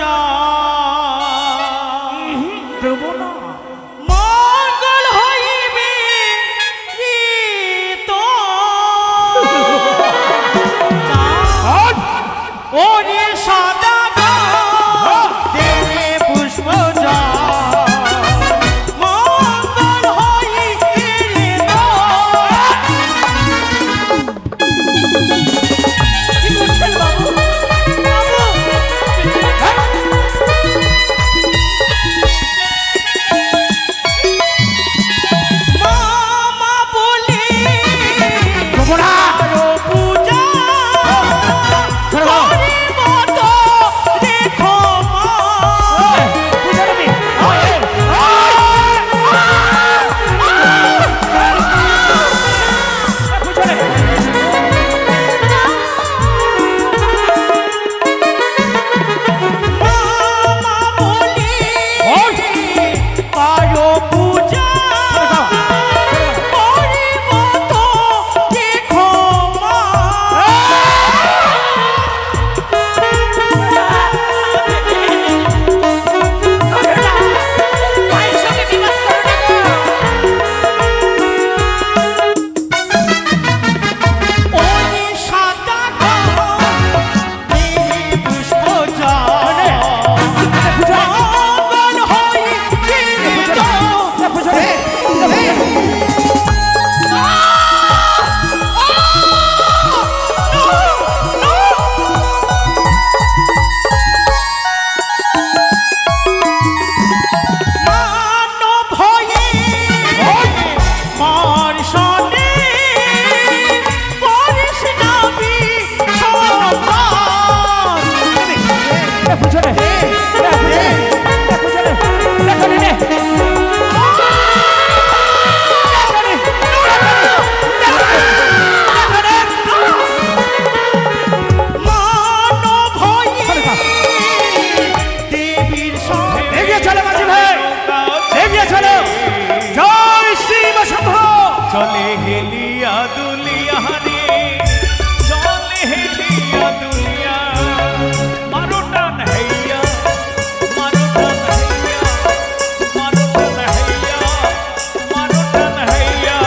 যা দেবো না। মঙ্গল হইবে তো ওরে সাদা দেবে পুষ্প যা মঙ্গল হইবে তো কি করছেন বাবু? মামা বলে আরো পূজা করে মতো দেখো মা মামা বলে আরো পূজা করে মতো দেখো মা ওরে সাদা দেবে পুষ্প যা মঙ্গল হইবে তো মানব হয়ে মার সনে করিস নাবি সন্তান মানব হয়ে দেবীর সনে এগিয়ে চলো মাঝি ভাই, এগিয়ে চলো। জয় শ্রী বসন্ত। চলে হেলিয়া দুলিয়া রে চলে হেলিয়া দুলিয়া মারো টান হইয়া মারো টান হইয়া মারো টান হইয়া মারো টান হইয়া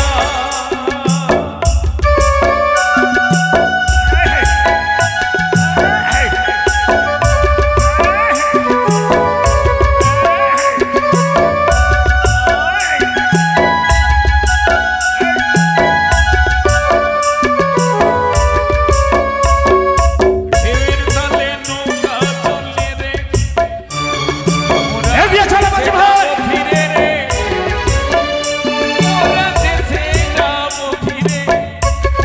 ঢেউয়ের তলে নৌকা চলে রে এগিয়ে চলো মাঝি ভাই। ফিরে রে ওরা দেশে যাবো ফিরে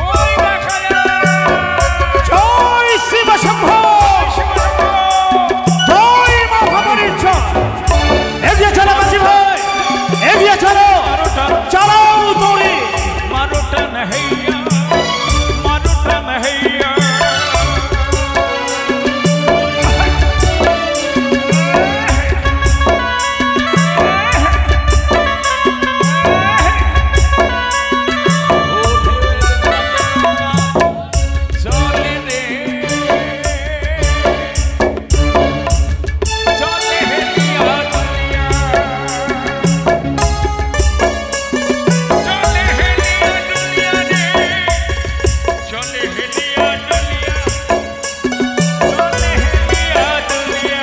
ওই দেখা জয় শ্রী বসন্ত। জয় মা ভবানীর চর। এগিয়ে চলো মাঝি ভাই, এগিয়ে চলো। চালাও দড়ি। মারো টান হইয়া মারো টান হইয়া চলে রে চলে হেলিয়া দুলিয়া চলে হেলিয়া দুলিয়া রে চলে হেলিয়া দুলিয়া চলে হেলিয়া দুলিয়া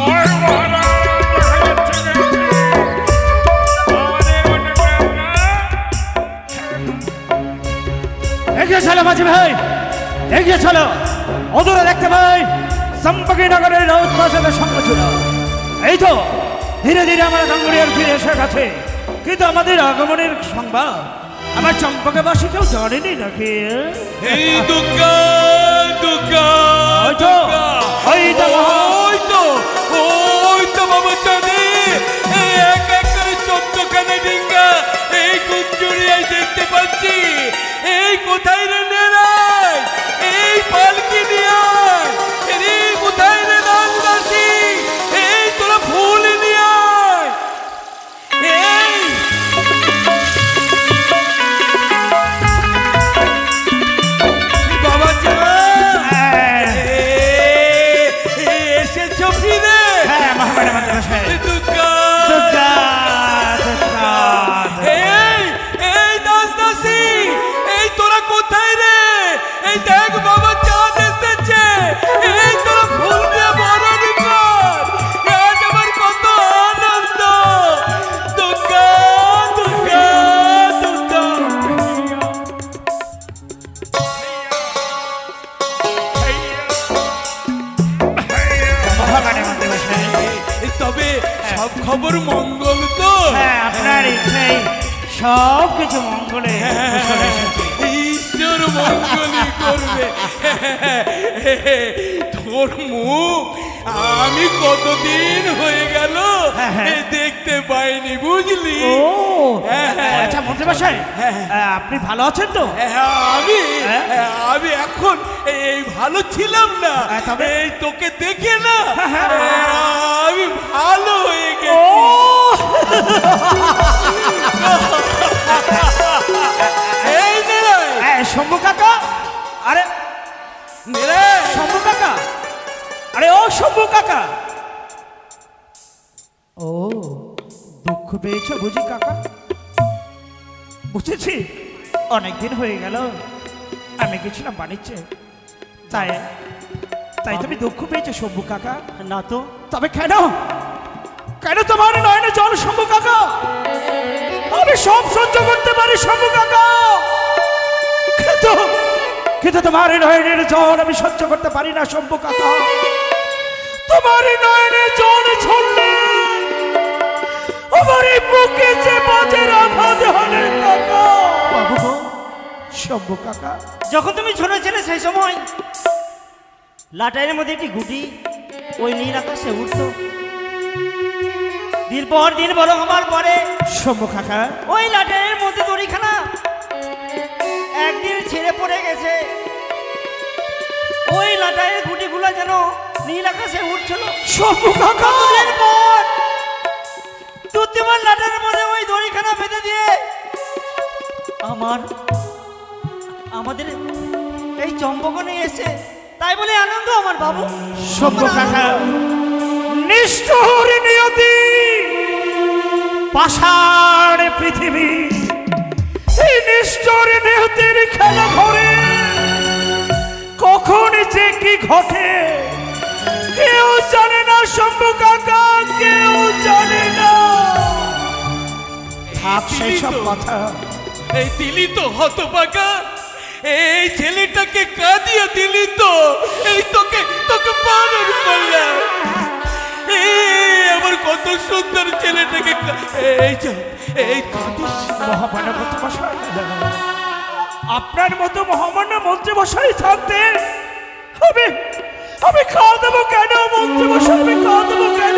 ওই মহারাজ দেখা যাচ্ছে আমাদের অনুপ্রেরণা এগিয়ে চলো মাঝি ভাই, এগিয়ে চলো। অদূরে দেখতে পাই চম্পকী নগরের রৌদ্রাসের সংগঠন। এই তো ধীরে ধীরে আমরা গাঙ্গুরিয়ার ফিরে এসে গেছে, কিন্তু আমাদের আগমনের সংবাদ আমার চম্পকবাসী কেউ জানেনি নাকি? এই দুর্গা দুর্গা ওই তো, ওই তো ওই তো বাবা চাঁদে এই এক এক করে 14 খানা ডিঙ্গা এই গুঞ্জুরিয়ায় দেখতে পাচ্ছি। এই কোথায় রে নেরাই এই পালকি নিয়ে আয়। রে কোথায় রে দাসী এই তোরা ফুল নিয়ে আয়। এই বাবা চাঁদ আপনার ইচ্ছাই সব কিছু মঙ্গলে কুশলে এসেছে। ঈশ্বর মঙ্গলই করবে। তোর মুখ আমি কতদিন হয়ে গেল দেখতে পাইনি, বুঝলি? ও আচ্ছা মন্ত্রী মশাই, আপনি ভালো আছেন তো? আমি এখন এই ভালো ছিলাম না, তবে এই তোকে দেখে না আমি ভালো হয়ে গেছি। এই শম্ভু কাকা, আরে শম্ভু কাকা, আরে ও শম্ভু কাকা, ও দুঃখ পেয়েছো বুঝি কাকা? বুঝেছি, অনেকদিন হয়ে গেল আমি গেছিলাম বাণিজ্যে, তাই তাই তুমি দুঃখ পেয়েছো শম্ভু কাকা? না তো। তবে কেন কেন তোমার নয়নে জল শম্ভু কাকা? আমি সব সহ্য করতে পারি শম্ভু কাকা, কিন্তু তোমার নয়নের জল আমি সহ্য করতে পারি না শম্ভু কাকা। তোমার নয়নে জল ছড়লে আমার এই বুকে যে বাজে আঘাত হলে কাকা। বাবু গো শম্ভু কাকা, যখন তুমি ছোট ছিলে সেই সময় লাটাইয়ের মধ্যে একটি গুটি ওই নীল আকাশে উঠতো, দিন পর দিন বড় হবার পরে শম্ভু কাকা ওই লাটাইয়ের মধ্যে দড়িখানা একদিন ছেড়ে পড়ে গেছে। ওই লাটাইয়ের গুটিগুলো যেন নীল আকাশে উঠছিল। শম্ভু কাকা পর তোমার লাটাইয়ের মধ্যে ওই দড়িখানা বেঁধে দিয়ে আমাদের এই চম্পকনে এসে, তাই বলে আনন্দ আমার বাবু। শম্ভু কাকা নিষ্ঠুর নিয়তি, পাষাণ পৃথিবী, এই নিষ্ঠুর নিয়তির খেলা ঘরে কখন যে কি ঘটে কেউ জানে না শম্ভু কাকা, কেউ জানে না। থাক সেই সব কথা। এই দিলি তো হতভাগা, এই ছেলেটাকে কাঁদিয়ে দিলি তো, এই তোকে পালন করলাম। আমার কত সুন্দর ছেলেটাকে এই কাঁদিস। মহামান্য মশাই, আপনার মতো মহামান্য মন্ত্রী মশাই থাকতে আমি খাওয়া দেবো কেন মন্ত্রী মশাই? আমি খাওয়া দেবো কেন?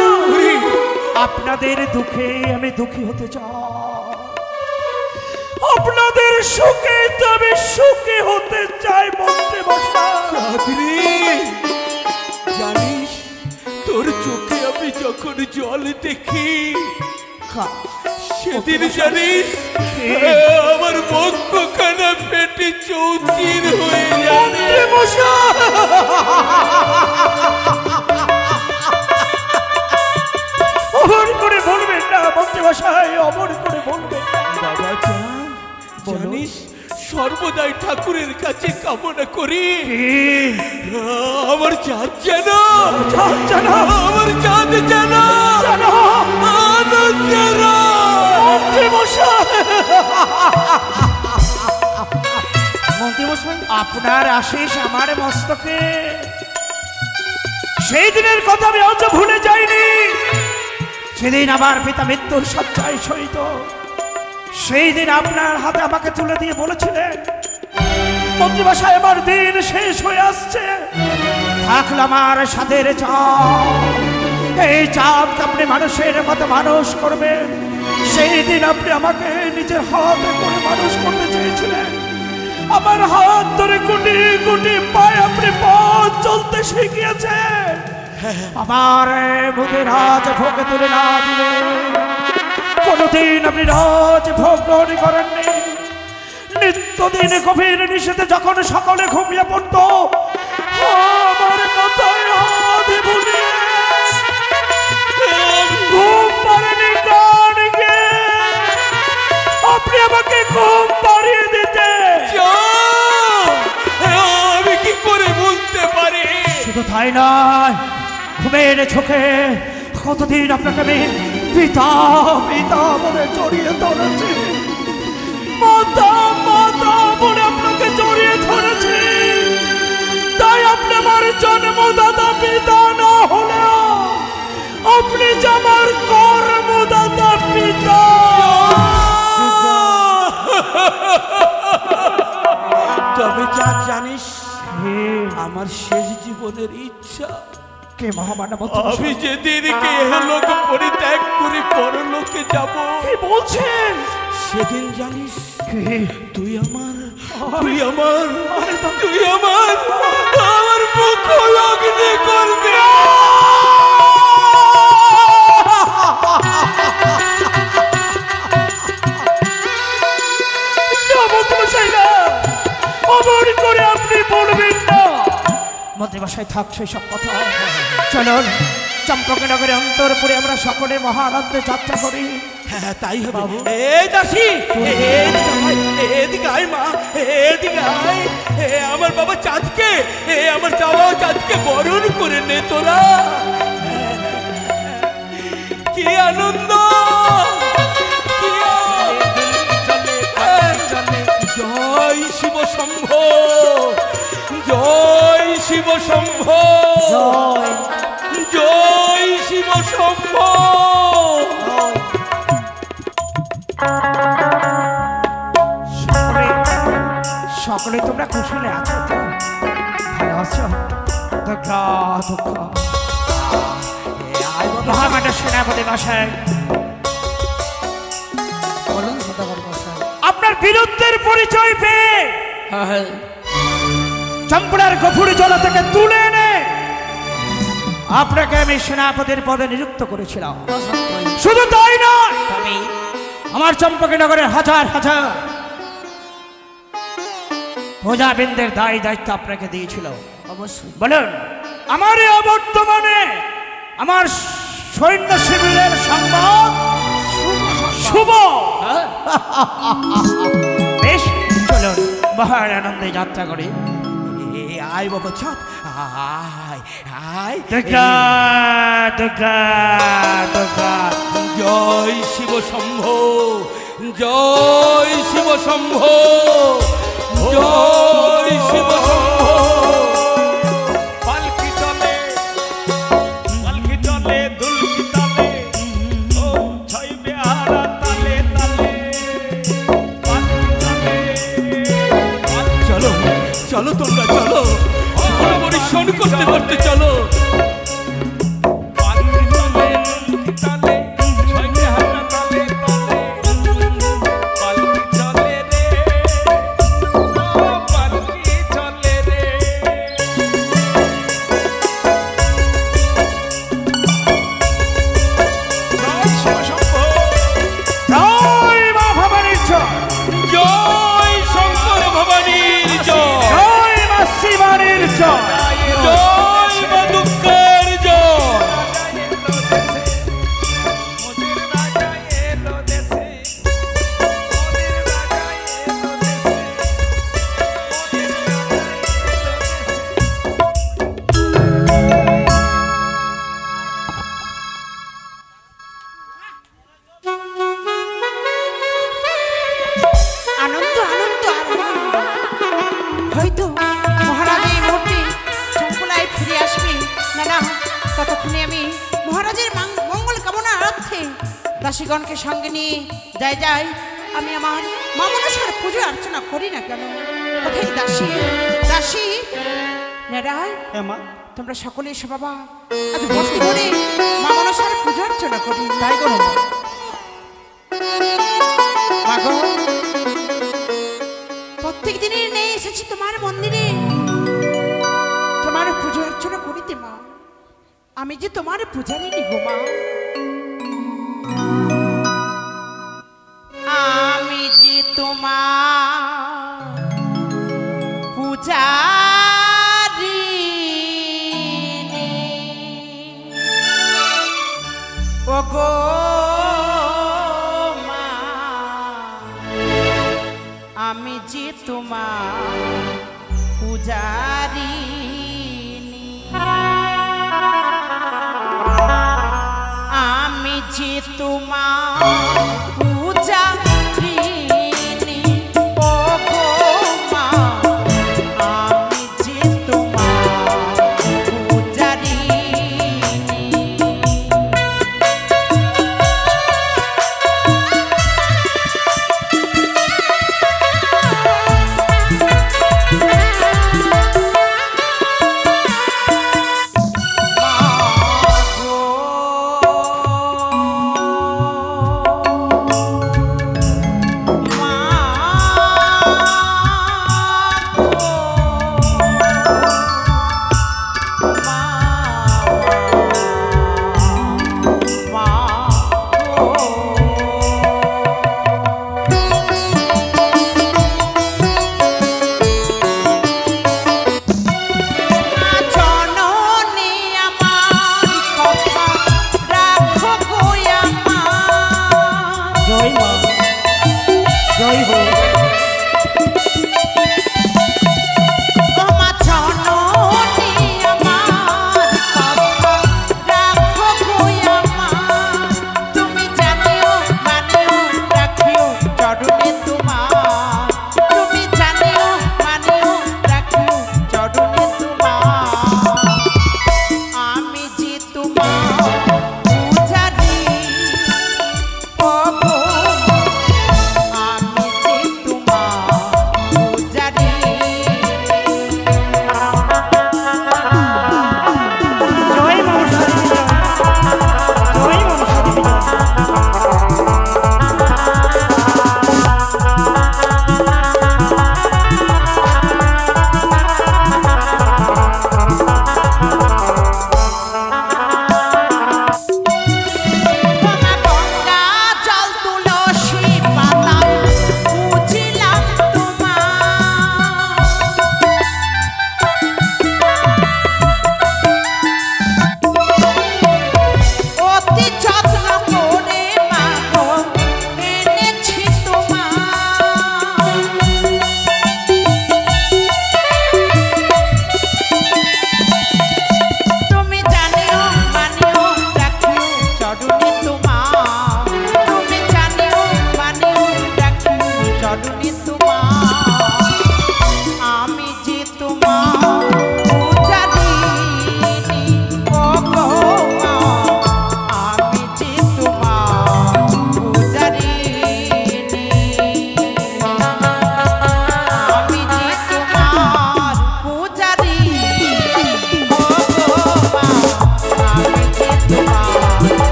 আপনাদের দুঃখে আমি দুঃখী হতে চাই, আপনাদের সুখে তো আমি সুখী হতে চাই মন্ত্রী মশাই। জানিস তোর চোখে আমি যখন জল দেখি সেদিন জানিস আমার বক্ষখানা ফেটে চৌচির হয়ে যাবে। অমর করে বলবেন না মন্ত্রী মশাই, অমর করে বলবেন না। বাবা জানিস সর্বদাই ঠাকুরের কাছে কামনা করি আমার জাত যেন আমার জাত যেন আনন্দের মন্ত্রী মশাই, আপনার আশিস আমার মস্তকে। সেই দিনের কথা আমি আজও ভুলে যাইনি, সেদিন আমার পিতা মৃত্যুর শয্যায় শয়িত। সেই দিন আপনার হাতে আমাকে তুলে দিয়ে বলেছিলেন, মন্ত্রী মশাই আমার দিন শেষ হয়ে আসছে, থাকলো আমার সাথের চাপ, এই চাপ আপনি মানুষের মতো মানুষ করবেন। সেই দিন আপনি আমাকে নিজের হাতে করে মানুষ করতে চেয়েছিলেন, আমার হাত ধরে গুটি গুটি পায়ে আপনি পথ চলতে শিখিয়েছেন। আমার মুখে রাজভোগ তুলে না দিলে কোনদিন আপনি রাজভোগ গ্রহণ করেননি। নিত্যদিন গভীর নিষেধে যখন সকলে ঘুমিয়ে পড়ত, আমার মাথায় হাত বুলিয়ে ঘুম পাড়েনি গানকে আপনি আমাকে ঘুম পাড়িয়ে দিতে। আমি কি করে বলতে পারি? শুধু তাই নয়, ঘুমের চোখে কতদিন আপনাকে আমি পিতা পিতা বলে জড়িয়ে ধরেছি, মাতা মাতা বলে আপনাকে জড়িয়ে ধরেছি। তাই আপনি আমার জন্মদাতা পিতা না হলেও আপনি যে আমার কর্মদাতা পিতা। জানিস আমার শেষ জীবনের ইচ্ছা কে মহামান্য আমি যেদিনকে এহলোক পরিত্যাগ করে পরলোকে যাব কি বলছেন সেদিন জানিস তুই আমার আমার মুখ লগ্নে করবে অমর করে আপনি বলবেন না মধ্যে বাসায় থাক সেই সব কথা চলুন চম্পকনগরের অন্তরপুরে আমরা সকলে মহা আনন্দে যাত্রা করি। হ্যাঁ তাই হবে বাবু। এই দাসী এদিকে আয় মা, এদিকে আয়। আমার বাবা চাঁদকে আমার চাওয়া চাঁদকে বরণ করে নে তোরা। কি আনন্দ, জয় শিব শম্ভ, জয় শিব শম্ভ, জয় শিব শম্ভ। সকলে তোমরা কুশলে আছো তো? ভালো আছো? মহামান্য সেনাপতি মশাই, বলুন সদাগর মশাই। আপনার বীরত্বের পরিচয় পেয়ে চম্পড়ার গফুরি জলা থেকে তুলে এনে আপনাকে আমি সেনাপতির পদে নিযুক্ত করেছিলাম। শুধু তাই নয়, আমার চম্পকনগরের হাজার হাজার প্রজাবৃন্দের দায় দায়িত্ব আপনাকে দিয়েছিল। অবশ্যই বলুন, আমার এই অবর্তমানে আমার সৈন্য শিবিরের সংবাদ শুভ। বেশ, চলুন মহান আনন্দে যাত্রা করি। আয় বাবা চাঁদ, আয় আয়। দুর্গা দুর্গা দুর্গা, জয় শিব শম্ভ, জয় শিব শম্ভ, জয় শিব শম্ভ। পালকি চলে, পালকি চলে দুলকি তালে, ও ছয় বেহারা তালে তালে। চলো চলো তোমরা চলো, পরিশ্রম করতে করতে চলো। দাসীগণকে সঙ্গে নিয়ে যাই যাই, আমি আমার মা মনসার পুজো অর্চনা করি না কেন? কোথায় দাসী? দাসী নেরায়, তোমরা সকলে এসো বাবা, আজ ভক্তি করে মা মনসার পুজো অর্চনা করি। তাই করো মাগো, প্রত্যেক দিনের নেই এসেছি তোমার মন্দিরে তোমার পুজো অর্চনা করিতে মা। আমি যে তোমার পূজারিনী গো মা। আমি যে তোমার পূজারিনী ওগো মা, আমি যে তোমার পূজারিনী, আমি যে তোমার পূজারিনী ওগো মা, আমি যে তোমার পূজারিনী। জয় মা, জয় হো।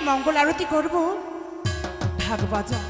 মঙ্গল আরতি করব ঢাক বাজা।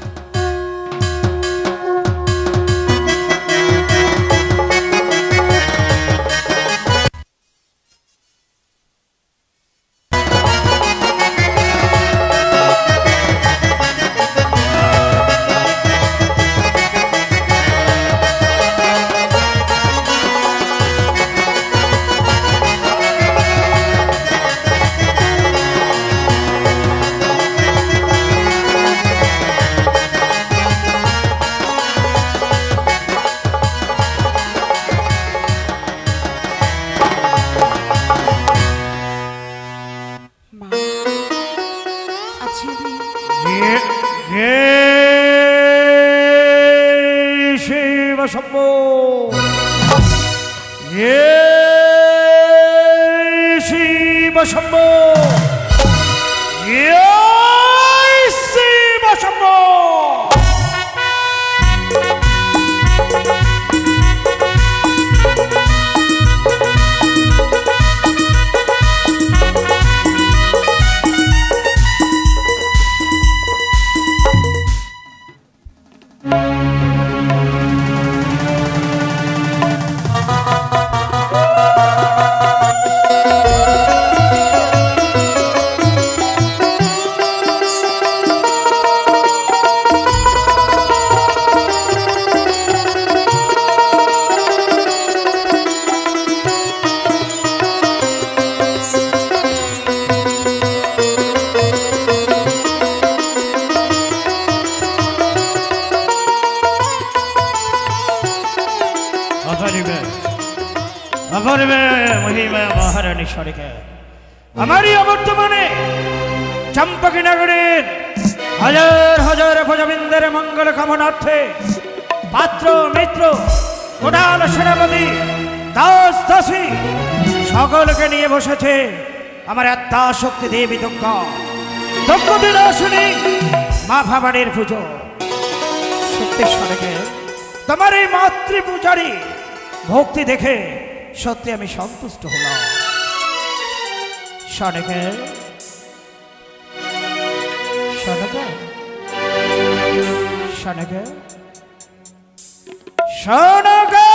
हमारी अवर्तमाने चंपकी नगरेर हजार हजार प्रजाबिंदर मंगल कामनार्थे पात्र मित्र कोटाल सेनापति दास दासी सकल के निये बसेছে আমার আত্মা শক্তি দেবী দুর্গা দক্ষিণ আসনে মা ভবানীর পুজো। সত্যি স্বর্গে তোমার এই মাতৃ পূজারী ভক্তি দেখে সত্যি আমি সন্তুষ্ট হলাম। স্বর্গে স্বর্গে স্বর্গে স্বর্গে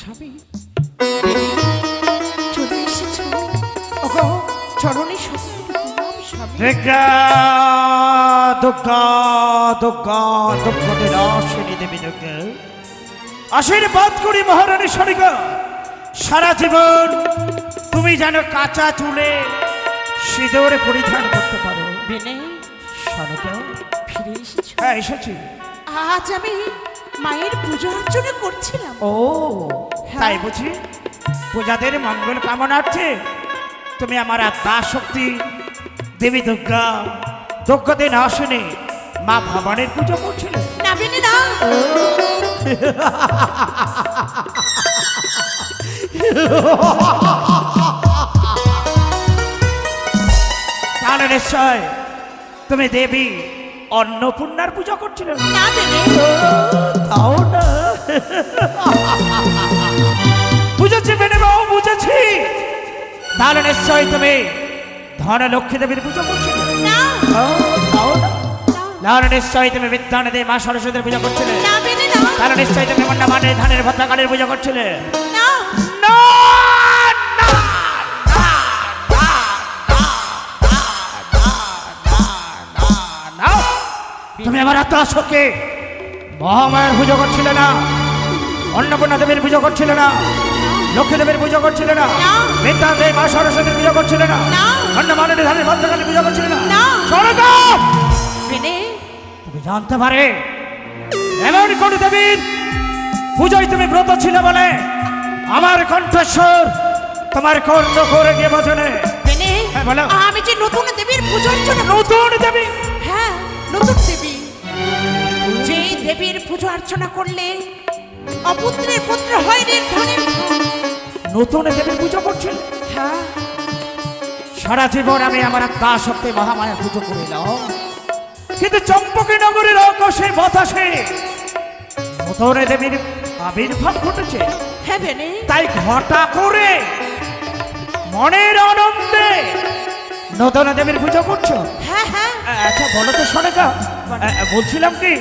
স্বামী চলে এসেছো ওগো চরণে সত্যি প্রণাম স্বামী দুর্গা দুর্গা দুর্গা দুর্গতে রাশিনী দেবী দুর্গা আশীর্বাদ করি মহারানী শনিকা সারা জীবন তুমি যেন কাঁচা চুলে সিঁদুর পরিধান করতে পারো বেনে শনিকা ফিরে এসেছো হ্যাঁ এসেছি আজ আমি মায়ের পুজো অর্চনা করছিলাম ও তাই বুঝি পূজাদের মঙ্গল কামনার্থে তুমি আমার আত্মা শক্তি দেবী দুর্গা দুর্গাতে না শুনে মা ভবানীর পুজো করছিলে না বেনে না তাহলে নিশ্চয় তুমি দেবী অন্নপূর্ণার পূজা করছিলে না বেনে তাও না বুঝেছি মেনে বাবু বুঝেছি তাহলে নিশ্চয় তুমি ধনলক্ষ্মী দেবীর পুজো করছিলে না তাও না তাহলে নিশ্চয়ই তুমি বিদ্যানদী মা সরস্বতীর পূজা করছিলে না বেনে না তাহলে নিশ্চয়ই তুমি মন্ডা মানে ধানের ভদ্রাকালের পূজা করছিলে না না, না, না, না, না। তুমি আমার আত্মাশকে মহামায়ের পুজো করছিলে না অন্নপূর্ণা দেবীর পুজো করছিলে না লক্ষ্মী দেবীর পুজো করছিলে না না। বিদ্যানদী মা সরস্বতীর পুজো করছিলে না না। মন্ডা মানে ধানের ভদ্রাকালের পূজা করছিলে না না। শোনো বেনে তুমি জানতে পারে এমন কোন দেবীর পুজোয় তুমি ব্রত ছিল বলে আমার কণ্ঠস্বর তোমার কর্ণ করে গিয়ে বচনে বেনে হ্যাঁ, বলো। আমি যে নতুন দেবীর পুজো অর্চনা নতুন দেবী হ্যাঁ নতুন দেবী যে দেবীর পুজো অর্চনা করলে অপুত্রের পুত্র হয় নির্ধনের নতুন দেবীর পুজো করছেন হ্যাঁ সারা জীবন আমি আমার আত্মা শক্তি মহামায়া পুজো করিলাম কিন্তু চম্পকী নগরীর আকাশে বাতাসে নতুন দেবীর আবির্ভাব ঘটেছে হ্যাঁ বেনে তাই ঘটা করে মনের আনন্দে নতুন দেবীর পুজো করছো হ্যাঁ হ্যাঁ আচ্ছা বলো তো সনেকা বলছিলাম কি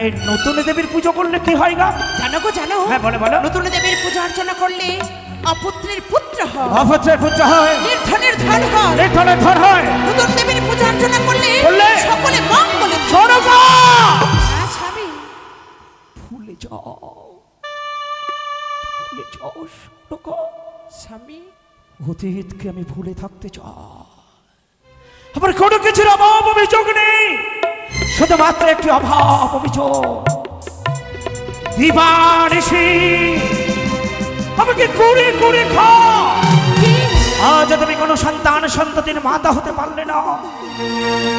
এই নতুন দেবীর পুজো করলে কি হয় গা জানো গো জানো হ্যাঁ বলো বলো নতুন দেবীর পুজো অর্চনা করলে অপুত্রের পুত্র হয় অপত্রের পুত্র হয় নির্ধনের ধন হয় নির্ধনের ধন হয় নতুন দেবীর পুজো অর্চনা করলে করলে? সকলে মঙ্গলে সনেকা হ্যাঁ স্বামী ভুলে যাও ভুলে যাও সনেকা স্বামী অতীতকে আমি ভুলে থাকতে চাই আমার কোনো কিছুর অভাব অভিযোগ নেই শুধুমাত্র একটি অভাব অভিযোগ দিবানিশি আমাকে কুড়ি কুড়ি খা আজ তুমি কোনো সন্তান সন্ততির মাতা হতে পারলে না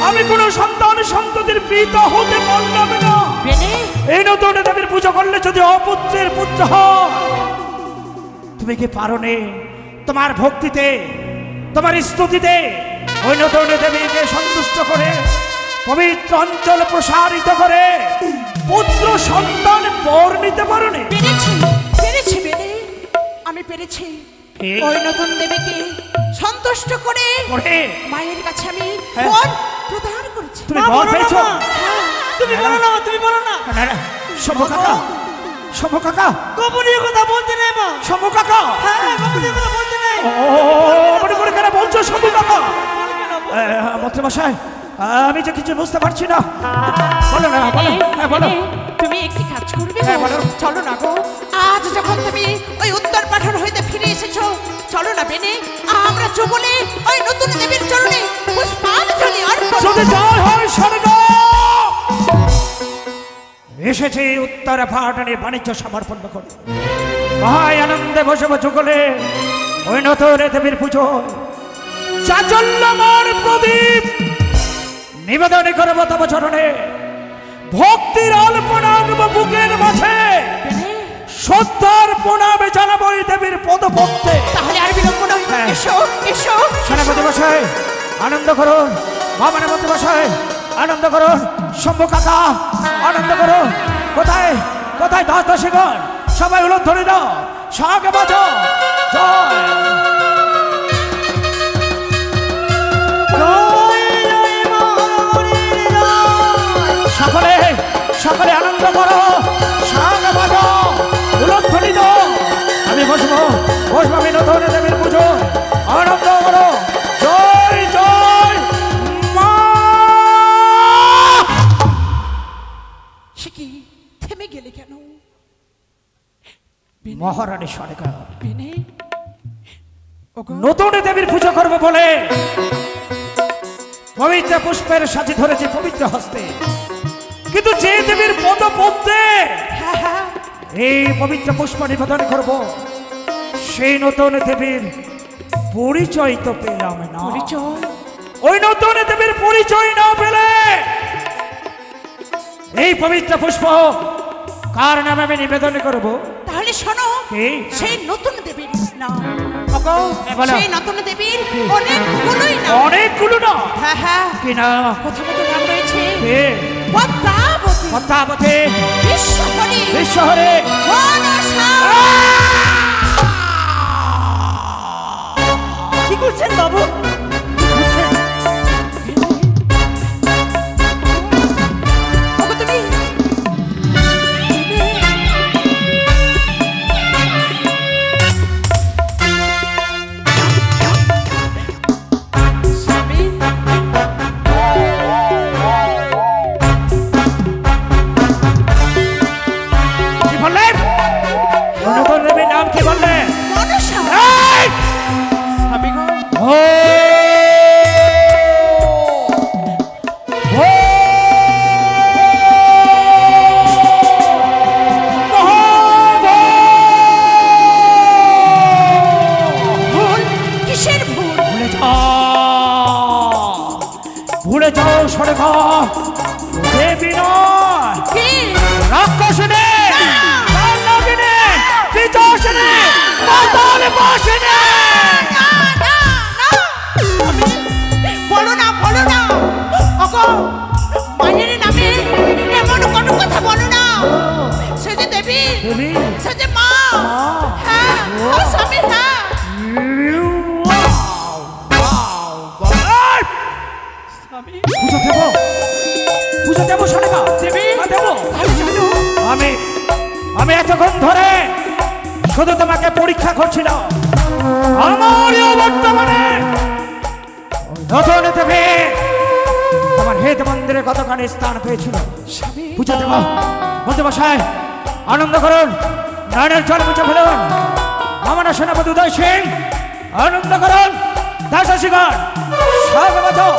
আমি কোনো সন্তান সন্ততির পিতা হতে পারলাম না বেনে এই নতুন দেবীর পুজো করলে যদি অপুত্রের পুত্র হয় তুমি কি পারো নে তোমার ভক্তিতে তোমার স্তুতিতে ওই নতুন দেবীকে সন্তুষ্ট করে পবিত্র অঞ্চল প্রসারিত করে পুত্র সন্তান বর নিতে পারো নে পেরেছি পেরেছি বেনে আমি পেরেছি কি? ওই নতুন দেবীকে সন্তুষ্ট করে করে মায়ের কাছে আমি হ্যাঁ। বর প্রদান করেছি তুমি বর পেয়েছো হ্যাঁ। তুমি বলো না তুমি বলো না শম্ভু কাকা শম্ভু কাকা গোপনীয় কথা বলতে নেই মা শম্ভু কাকা হ্যাঁ গোপনীয় কথা বলতে নেই ও মনে করে কেন বলছো শম্ভু কাকা মন্ত্রীমশাই আমি যে কিছু বুঝতে পারছি না বলো না বলো হ্যাঁ বলো তুমি একটি কাজ করবে হ্যাঁ, গো? বলো। চলো না গো আজ যখন তুমি ওই উত্তর পাঠান হইতে ফিরে এসেছো চলো না বেনে আমরা চুবলে ওই নতুন দেবীর চরণে পুষ্পাঞ্জলি অর্পণ যদি জয় হয় স্বর্গ এসেছে উত্তর পাহাড়ে বাণিজ্য সমর্পণ করে মহায় আনন্দে বসে চুকলে ওই নতুন দেবীর পুজো চাচল্যমান প্রদীপ নিবেদন করব তব চরণে ভক্তির অল্পনা বুকের মাঝে শ্রদ্ধার প্রণামে জানাবো এই দেবীর পদপদ্মে তাহলে আর বিলম্ব নয় হ্যাঁ। এসো এসো সেনাপতি মশাই আনন্দ করুন বামনা মন্ত্রী মশাই আনন্দ করুন শম্ভু কাকা আনন্দ করুন কোথায় কোথায় দশ দশিগণ সবাই উলধ্বনি দাও সাগে বাজো জয় সকলে সকলে আনন্দ করো সাগে বাজো উলধ্বনি দাও নতুন দেবীর পুজো আনন্দ করো। জয় জয় মা। সে কি থেমে গেলে কেন? মহারানী সরেকা বিনে ওগো নতুন দেবীর পুজো করবো বলে পবিত্র পুষ্পের সাজি ধরেছে পবিত্র হস্তে, কিন্তু যে দেবীর পদ পদ্মে হ্যাঁ হ্যাঁ এই পবিত্র পুষ্প নিবেদন করব, সেই নতুন দেবীর পরিচয় তো পেলাম না। পরিচয়? ওই নতুন দেবীর পরিচয় না পেলে এই পবিত্র পুষ্প কার নামে আমি নিবেদন করব? তাহলে শোনো, কি? সেই নতুন দেবীর নাম ওগো বলো। সেই নতুন দেবীর অনেকগুলোই নাম। অনেকগুলো না? হ্যাঁ হ্যাঁ কি না? প্রথমত নাম রয়েছে কে? পদ্মাবতী, পদ্মাবতী, বিশ্বহরী, বিশ্বহরে, মনসা। কি করছেন বাবু? ওগো তুমি স্বামী কি বললেন? নতুন দেবীর নাম কি বললেন? মনসা। এই! স্বামী গো ও! ও! ভুল কিসের ভুল? ভুলে যাও, ভুলে যাও সরেখা, দেবী নয়, কি? রাক্ষসিনী, দানবিনী, পিশাচিনী, পাতালবাসিনী। না না না বলো না বলো না ওগো মায়ের নামে এমন কোনো কথা বলো না। সে যে দেবী, দেবী? সে যে মা। হ্যাঁ ও স্বামী হ্যাঁ। পুজো দেব, পুজো দেব সরেখা, দেবী দেব। আমি এতক্ষণ ধরে শুধু তোমাকে পরীক্ষা করছিলাম, আমারও বর্তমানে নতুন দেবী তোমার হেদ মন্দিরে কতখানি স্থান পেয়েছিল। পুজো দেব, বলতে বসায় আনন্দ করুন, নয়নের জল মুছে ফেলুন। আমার সেনাপতি উদয় সিং আনন্দ করুন, দাসাশিগণ সব বাজাও,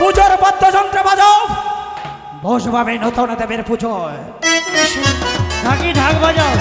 পুজোর বাদ্যযন্ত্র বাজাও, বসবো আমি নতুন দেবীর পুজোয়। ঢাকি ঢাক বাজাও।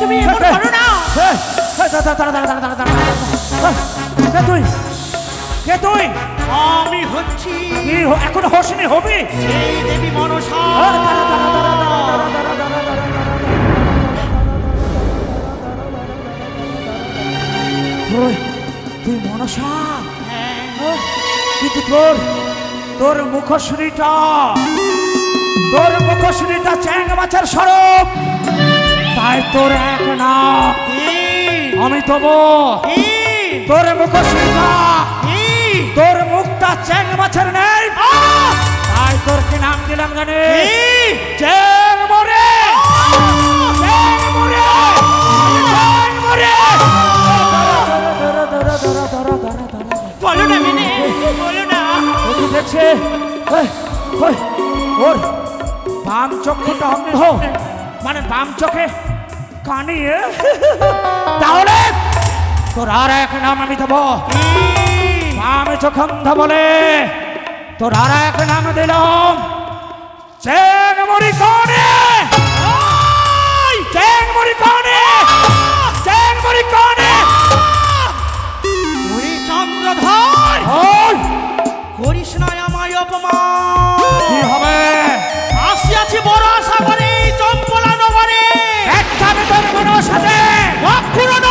তুমি এমন করো না। কে তুই? কে তুই? আমি হচ্ছি কি এখন হসনি হবি? সেই দেবী মনসা। তুই তুই মনসা? কিন্তু তোর তোর মুখশ্রীটা, তোর মুখশ্রীটা চ্যাং মাছের স্বরূপ, তাই তোর এক না। আমি তবু তোর মুখশ্রীটা, তোর মুখটা চ্যাং মাছের নেই, তাই তোর কি নাম দিলাম জানি? চ্যাং মরে, চ্যাং মরে, চ্যাং মরে। বলো না মিনে, বলো না। দেখছে ওর বাম চক্ষুটা অন্ধ, মানে বাম চোখে কানিয়ে, তাহলে তোর আর এক নাম আমি দেবো। বাম চোখ অন্ধ বলে তোর আর এক নাম দিলাম, চেংমরি কানে, চেংমরি কানে, চেংমরি কানে। চন্দ্রধর করিস না আমায় অপমান। কি হবে? আসিয়াছি বড় আশা করে চম্পলা নগরে, একটা বেতন কোনো সাথে কখনো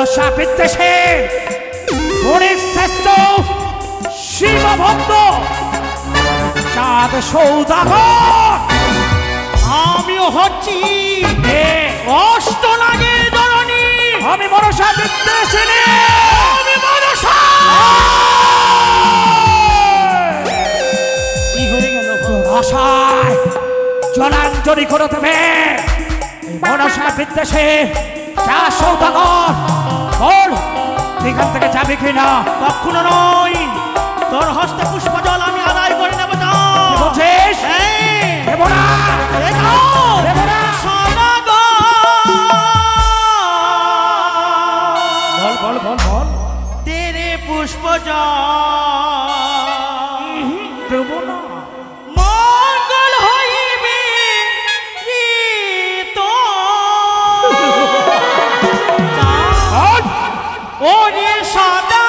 মনসা বিদ্বেষে গণেশ শ্রেষ্ঠ শিবভক্ত চাঁদ সৌদাগর আমিও হচ্ছি অষ্টনাগের জননী আমি মনসা বিদ্বেষিনী আমি মনসা কি হয়ে গেল আশায় জলাঞ্জলি করে দেবে মনসা বিদ্বেষে চা সৌদাগর বল এখান থেকে যাবে কিনা কখনো নয় তোর হস্তে পুষ্প জল আমি আদায় করে নেবো না বলছিস দেবো না দেবো না বল বল বল বল তেরে পুষ্প জল দেবো না মঙ্গল হইবে তো ওরে সাদা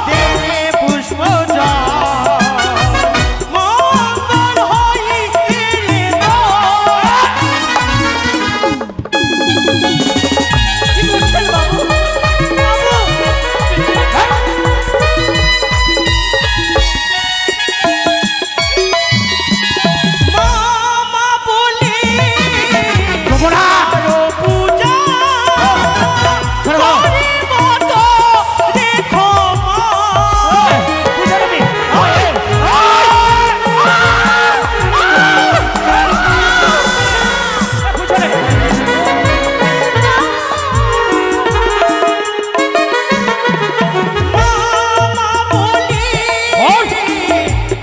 তেরে পুষ্প জল মঙ্গল হইবে তো কি করছেন বাবু মামা বলে দেবো না পূজা ছেড়ে দাও। করির মতো দেখো মা পূজা দেবী পূজা দেবী মামা বলে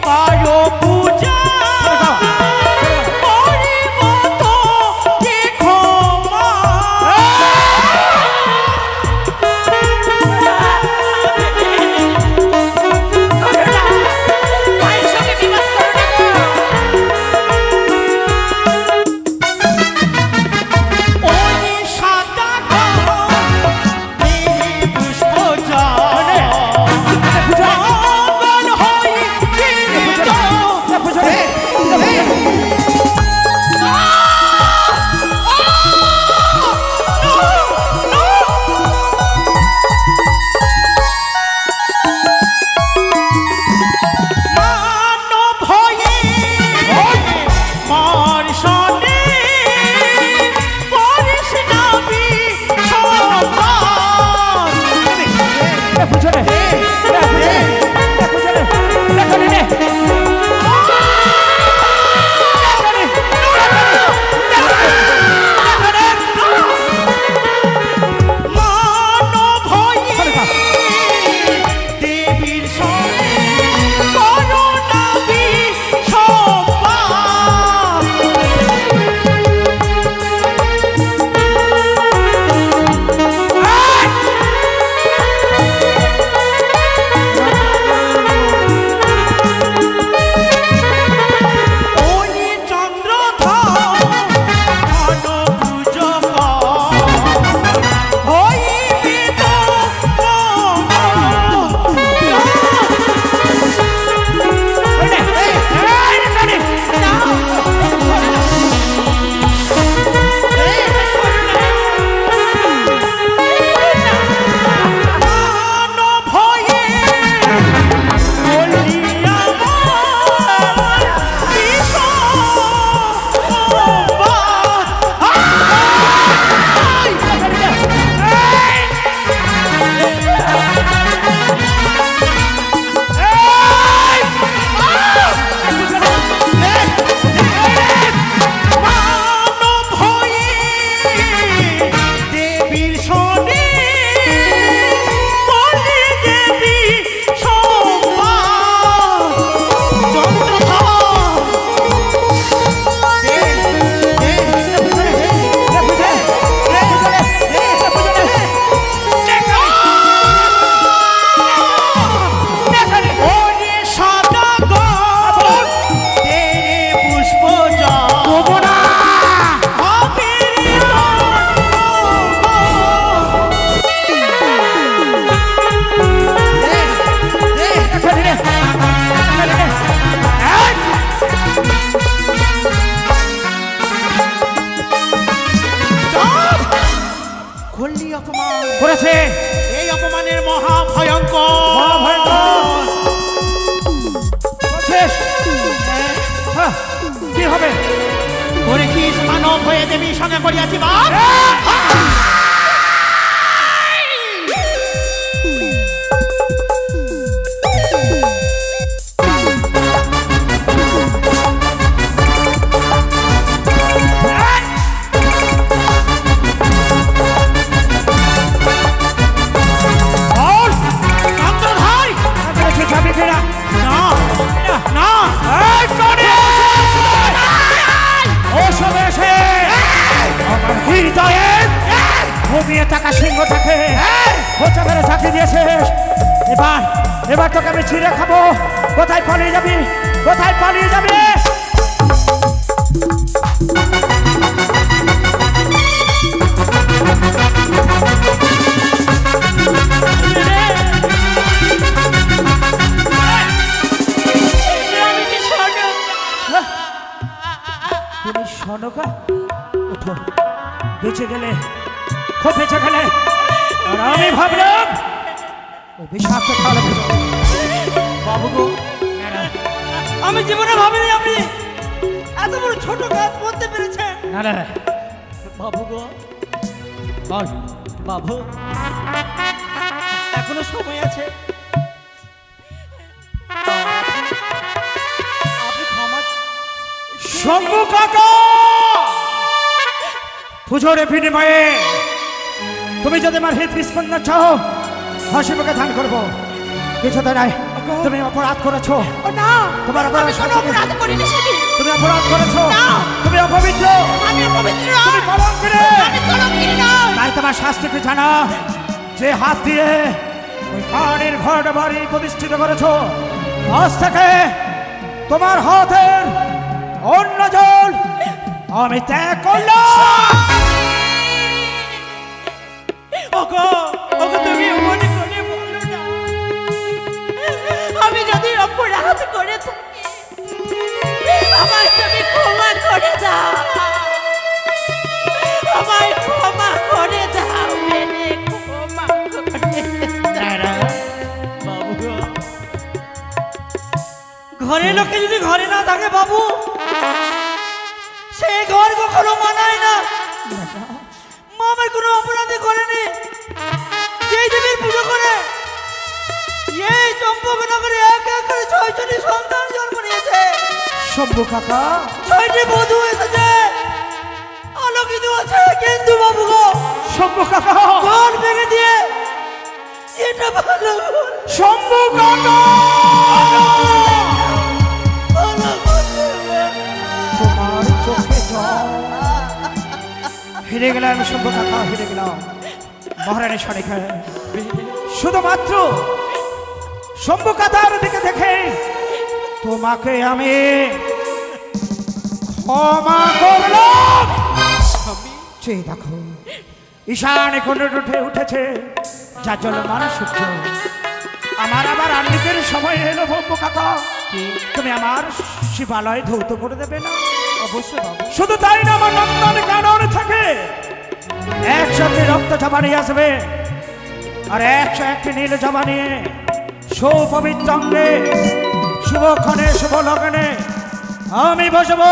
পারো পূজা করির মতো দেখো মা ওরে সাদা তেরে পুষ্প জল মঙ্গল হইবে তো মানব হয়ে মার সনে পরিস নাবি সবার পূজা দে পূজা দে দেখো নে মানব হয়ে দেবীর সনে করো নাবি সবার ওরে চন্দ্রধর ঘন পুজো হইবে তো মানব হয়ে বলি আমার মানব হয়ে দেবীর সনে বলি দেবী সম্পা চন্দ্রধর ওরে সাদা গোল তেরে পুষ্প জল দেবো না হবে রে করলি অপমান কি হবে? পরীক্ষিস মানব হয়ে দেবীর সঙ্গে করিয়াছি বাপ। সিংহটাকে খোঁচা মেরে ঝাঁকি দিয়েছিস। এবার তোকে আমি ছিঁড়ে খাবো। কোথায় পালিয়ে যাবি? কোথায় পালিয়ে যাবি? তুমি সনকা উঠো, বেঁচে গেলে খুব বেঁচে গেলে। আর আমি ভাবলাম বিষাক্ত খাওয়া বাবু গো, আমি জীবনে ভাবিনি আপনি এত বড় ছোট কাজ করতে পেরেছেন। না না বাবু গো, বল বাবু এখনো সময় আছে, আপনি ক্ষমা। শম্ভু কাকা, পুজোর বিনিময়ে তুমি যদি আমার হৃদ বিস্পন্ন চাও, হাসি মুখে ধান করবো। কিছুতে নাই, তুমি অপরাধ করেছো। না, তোমার আমি কোনো অপরাধ করিনি সেটি। তুমি অপরাধ করেছো। না, তুমি অপবিত্র। আমি অপবিত্র নই। তুমি কলঙ্কিনী। আমি কলঙ্কিনী নই। তাই তোমার শাস্তিকে জানা, যে হাত দিয়ে ওই পানির ঘর বাড়ি প্রতিষ্ঠিত করেছো, আজ থেকে তোমার হাতের অন্য জল আমি ত্যাগ করলাম। ওগো, ওগো তুমি মনে করে বলো না, আমি যদি অপরাধ করে থাকি আমায় তুমি ক্ষমা করে দাও, আমায় ক্ষমা করে দাও, মেনে ক্ষমা করে দাও। বাবু গো, ঘরে লোকে যদি ঘরে না থাকে বাবু, সেই ঘর কখনো মানায় না। মা আমার কোনো অপরাধী করেনি, যেই দেবীর পুজো করে এই চম্পকনগরে এক এক করে ৬টি সন্তান জন্ম নিয়েছে। শম্ভু কাকা, ৬টি বধূ এসেছে, আলোকিত আছে, কিন্তু বাবু গো, শম্ভু কাকা, ঘর ভেঙে দিয়ে এটা ভালো শম্ভু কাকা, তোমার চোখে জল। হেরে গেলাম শম্ভু কাকা, হেরে গেলাম মহারানী সনিকা। শুধুমাত্র শম্ভু কাকার দিকে দেখে তোমাকে আমি ক্ষমা করলাম। চেয়ে দেখো, ঈশানে কোন উঠেছে, যার জন্য মানুষ সূর্য। আমার আবার আন্নিকের সময় এলো শম্ভু কাকা, তুমি আমার শিবালয় ধৌত করে দেবে না? অবশ্যই বাবু। শুধু তাই না, আমার নন্দন কানন থাকে একসাথে রক্ত জমা নিয়ে আসবে, আর ১০১টি নীল জমা নিয়ে সুপবিত্র অঙ্গে শুভক্ষণে শুভ লগ্নে আমি বসবো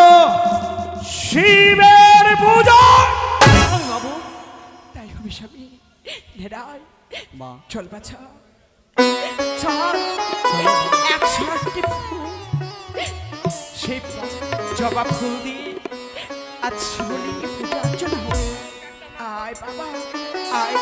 শিবের পূজা। বাবু, তাই হবে স্বামী। নেড়াই মা, চল বাছা, চল। ১০১টি ফুল, সেই জবা ফুল দিয়ে আজ শিবলিঙ্গে পূজা অর্চনা হবে। আয় বাবা, আয়।